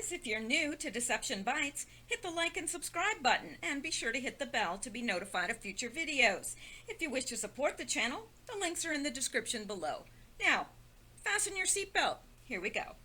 guys, if you're new to Deception Bytes, hit the like and subscribe button and be sure to hit the bell to be notified of future videos. If you wish to support the channel, the links are in the description below. Now, fasten your seatbelt. Here we go.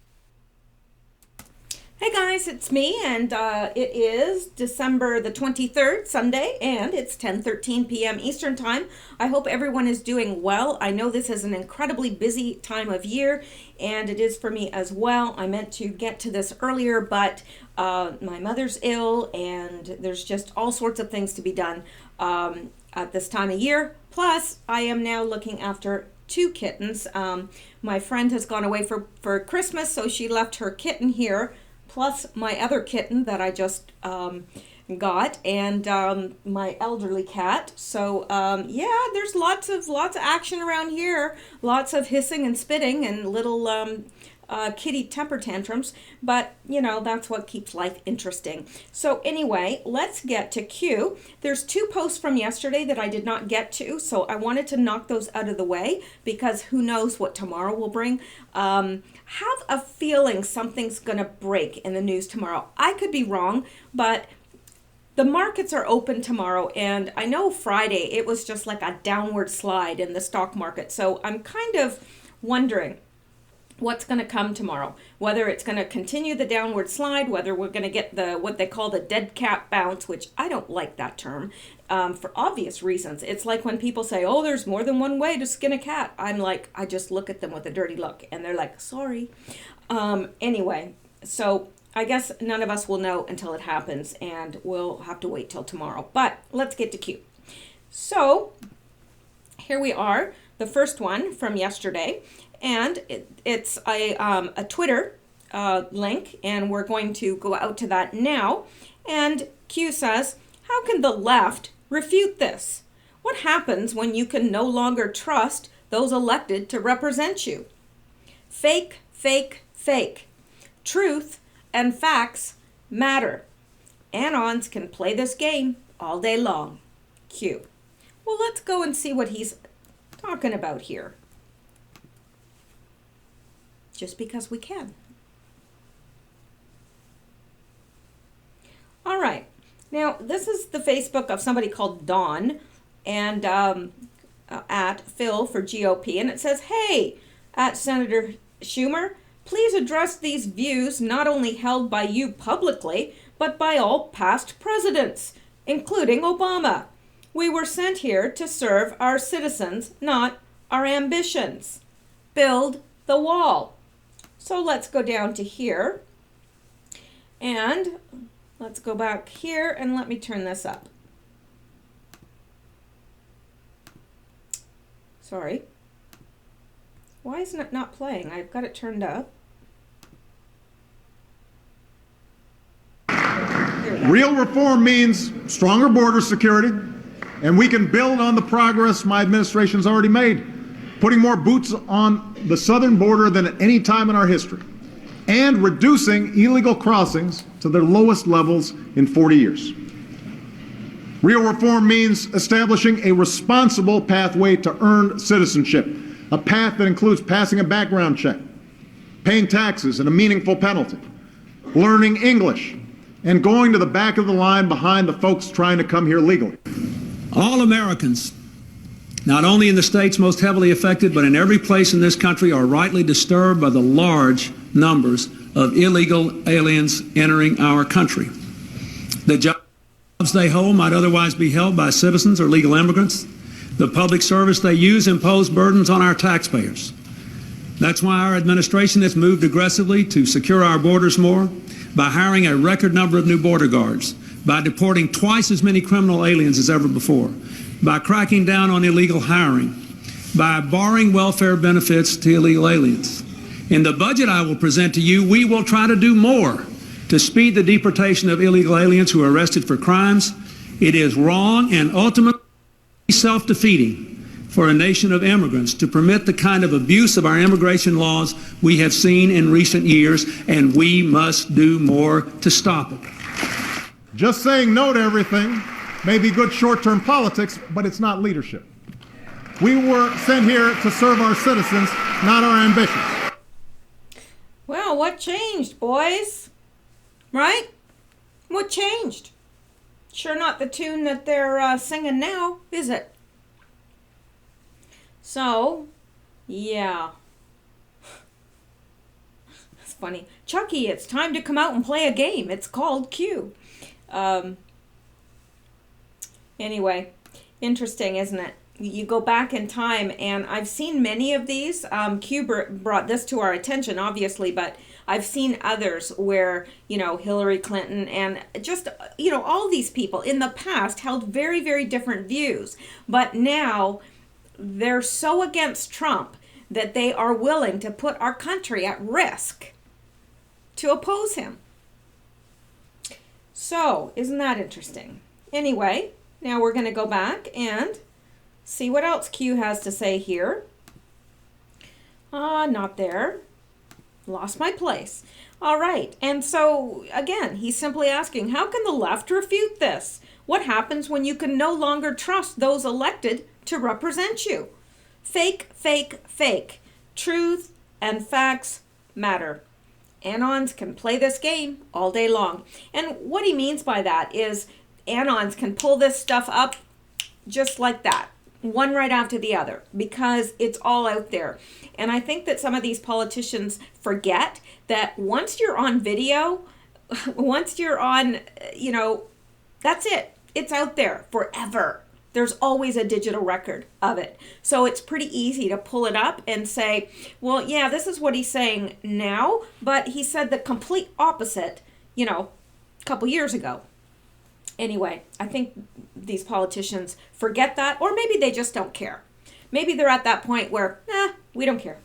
Hey guys, it's me, and it is December the 23rd, Sunday, and it's 10:13 p.m. Eastern Time. I hope everyone is doing well. I know this is an incredibly busy time of year, and it is for me as well. I meant to get to this earlier, but my mother's ill, and there's just all sorts of things to be done at this time of year. Plus, I am now looking after two kittens. My friend has gone away for Christmas, so she left her kitten here, plus my other kitten that I just got, and my elderly cat. So yeah, there's lots of action around here, lots of hissing and spitting and little kitty temper tantrums, but you know, that's what keeps life interesting. So anyway, let's get to Q. There's two posts from yesterday that I did not get to, so I wanted to knock those out of the way because who knows what tomorrow will bring. Have a feeling something's gonna break in the news tomorrow. I could be wrong, but the markets are open tomorrow, and I know Friday it was just like a downward slide in the stock market, so I'm kind of wondering what's going to come tomorrow, whether it's going to continue the downward slide, whether we're going to get the what they call the dead cat bounce, which I don't like that term for obvious reasons. It's like when people say, oh, there's more than one way to skin a cat. I'm like, I just look at them with a dirty look, and they're like, sorry. Anyway, so I guess none of us will know until it happens, and we'll have to wait till tomorrow. But let's get to Q. So here we are, the first one from yesterday. And it's a Twitter link, and we're going to go out to that now. And Q says, how can the left refute this? What happens when you can no longer trust those elected to represent you? Fake, fake, fake. Truth and facts matter. Anons can play this game all day long. Q. Well, let's go and see what he's talking about here. Just because we can. All right. Now, this is the Facebook of somebody called Dawn, and at Phil for GOP, and it says, hey, at Senator Schumer, please address these views not only held by you publicly, but by all past presidents, including Obama. We were sent here to serve our citizens, not our ambitions. Build the wall. So let's go down to here, and let's go back here, and let me turn this up. Sorry. Why isn't it not playing? I've got it turned up. Real reform means stronger border security, and we can build on the progress my administration's already made, putting more boots on the southern border than at any time in our history, and reducing illegal crossings to their lowest levels in 40 years. Real reform means establishing a responsible pathway to earned citizenship, a path that includes passing a background check, paying taxes and a meaningful penalty, learning English, and going to the back of the line behind the folks trying to come here legally. All Americans, not only in the states most heavily affected, but in every place in this country, are rightly disturbed by the large numbers of illegal aliens entering our country. The jobs they hold might otherwise be held by citizens or legal immigrants. The public service they use impose burdens on our taxpayers. That's why our administration has moved aggressively to secure our borders more, by hiring a record number of new border guards, by deporting twice as many criminal aliens as ever before, by cracking down on illegal hiring, by barring welfare benefits to illegal aliens. In the budget I will present to you, we will try to do more to speed the deportation of illegal aliens who are arrested for crimes. It is wrong and ultimately self-defeating for a nation of immigrants to permit the kind of abuse of our immigration laws we have seen in recent years, and we must do more to stop it. Just saying no to everything may be good short-term politics, but it's not leadership. We were sent here to serve our citizens, not our ambitions. Well, what changed, boys? right? What changed? Sure not the tune that they're singing now, is it? So, yeah. It's funny. Chucky, it's time to come out and play a game. It's called Q. Anyway, interesting, isn't it? You go back in time, and I've seen many of these. Q brought this to our attention, obviously, but I've seen others where, Hillary Clinton and just, all these people in the past held very, very different views. But now they're so against Trump that they are willing to put our country at risk to oppose him. So, isn't that interesting? Anyway, now we're going to go back and see what else Q has to say here. Not there. Lost my place. All right. And so, again, he's simply asking, how can the left refute this? What happens when you can no longer trust those elected to represent you? Fake, fake, fake. Truth and facts matter. Anons can play this game all day long. And what he means by that is Anons can pull this stuff up just like that, one right after the other, because it's all out there. And I think that some of these politicians forget that once you're on video, once you're on, that's it. It's out there forever. There's always a digital record of it. So it's pretty easy to pull it up and say, well, yeah, this is what he's saying now, but he said the complete opposite, a couple years ago. Anyway, I think these politicians forget that, or maybe they just don't care. Maybe they're at that point where, we don't care.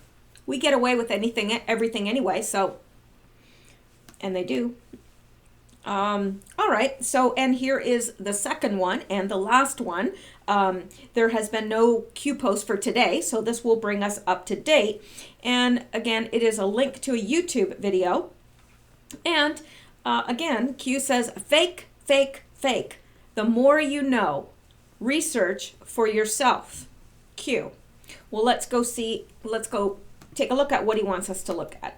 We get away with everything anyway, so, and they do. All right, so, and here is the second one and the last one. There has been no Q post for today, so this will bring us up to date. And again, it is a link to a YouTube video. And again, Q says, fake, fake, fake. The more you know. Research for yourself. Q. Well, let's go take a look at what he wants us to look at.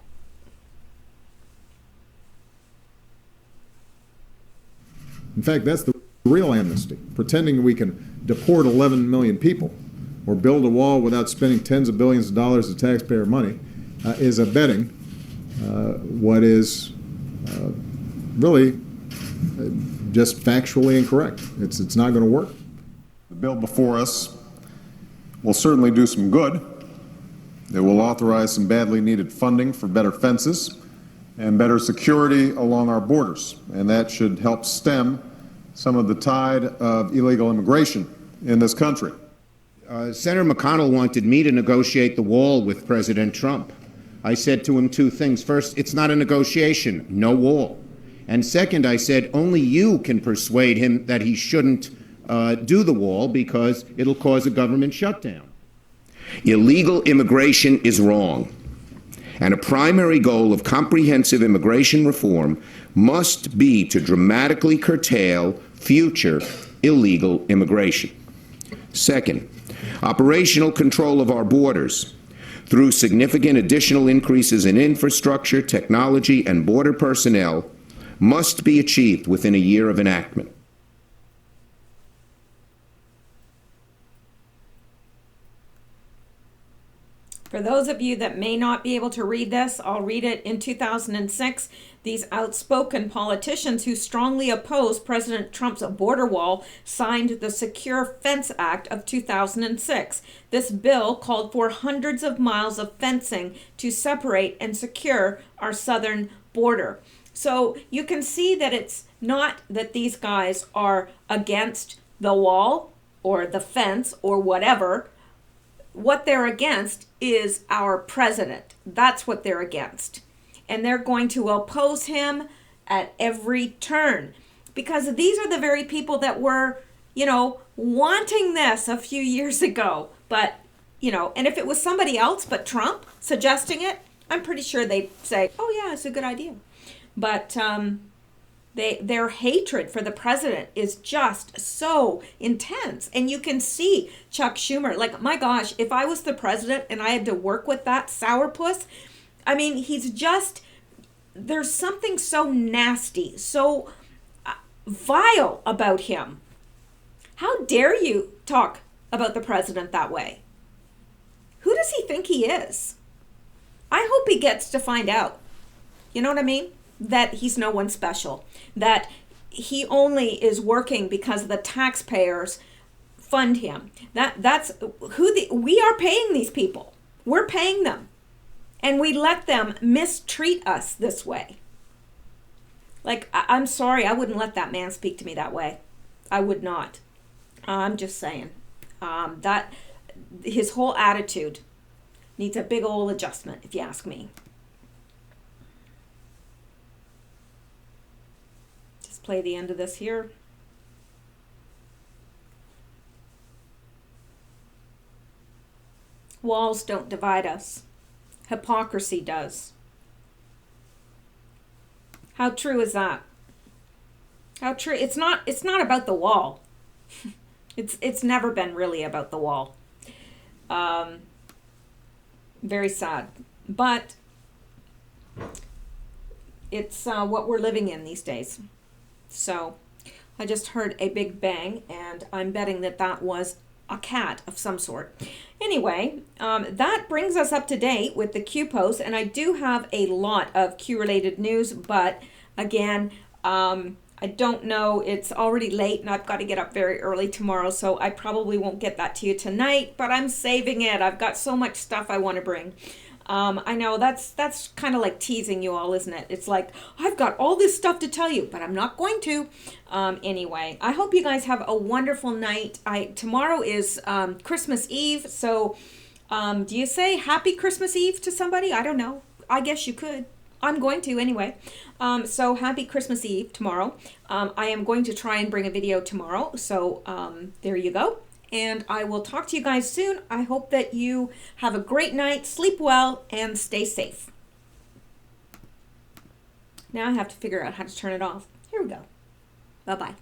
In fact, that's the real amnesty. Pretending we can deport 11 million people or build a wall without spending tens of billions of dollars of taxpayer money is abetting what is really just factually incorrect. It's not going to work. The bill before us will certainly do some good. It will authorize some badly needed funding for better fences and better security along our borders, and that should help stem some of the tide of illegal immigration in this country. Senator McConnell wanted me to negotiate the wall with President Trump. I said to him two things. First, it's not a negotiation, no wall. And second, I said, only you can persuade him that he shouldn't do the wall because it'll cause a government shutdown. Illegal immigration is wrong. And a primary goal of comprehensive immigration reform must be to dramatically curtail future illegal immigration. Second, operational control of our borders through significant additional increases in infrastructure, technology, and border personnel must be achieved within a year of enactment. For those of you that may not be able to read this, I'll read it. In 2006, these outspoken politicians who strongly opposed President Trump's border wall signed the Secure Fence Act of 2006. This bill called for hundreds of miles of fencing to separate and secure our southern border. So you can see that it's not that these guys are against the wall or the fence or whatever. What they're against is our president. That's what they're against. And they're going to oppose him at every turn. Because these are the very people that were, wanting this a few years ago. But, and if it was somebody else but Trump suggesting it, I'm pretty sure they'd say, oh yeah, it's a good idea. But their hatred for the president is just so intense. And you can see Chuck Schumer, like, my gosh, if I was the president and I had to work with that sourpuss, I mean, he's just, there's something so nasty, so vile about him. How dare you talk about the president that way? Who does he think he is? I hope he gets to find out. You know what I mean? That he's no one special. That he only is working because the taxpayers fund him. That's who we are paying these people. We're paying them. And we let them mistreat us this way. Like, I'm sorry, I wouldn't let that man speak to me that way. I would not. I'm just saying. That his whole attitude needs a big old adjustment, if you ask me. Just play the end of this here. Walls don't divide us. Hypocrisy does. How true is that? How true? It's not about the wall. It's never been really about the wall. Very sad. But it's what we're living in these days. So I just heard a big bang, and I'm betting that was a cat of some sort. Anyway, that brings us up to date with the Q post, and I do have a lot of Q-related news, but again, I don't know, it's already late and I've got to get up very early tomorrow, so I probably won't get that to you tonight, but I'm saving it. I've got so much stuff I want to bring. I know that's kind of like teasing you all, isn't it? It's like, I've got all this stuff to tell you, but I'm not going to. Anyway, I hope you guys have a wonderful night. Tomorrow is Christmas Eve, so do you say Happy Christmas Eve to somebody? I don't know. I guess you could. I'm going to anyway. So happy Christmas Eve tomorrow. I am going to try and bring a video tomorrow. So there you go. And I will talk to you guys soon. I hope that you have a great night, sleep well, and stay safe. Now I have to figure out how to turn it off. Here we go. Bye-bye.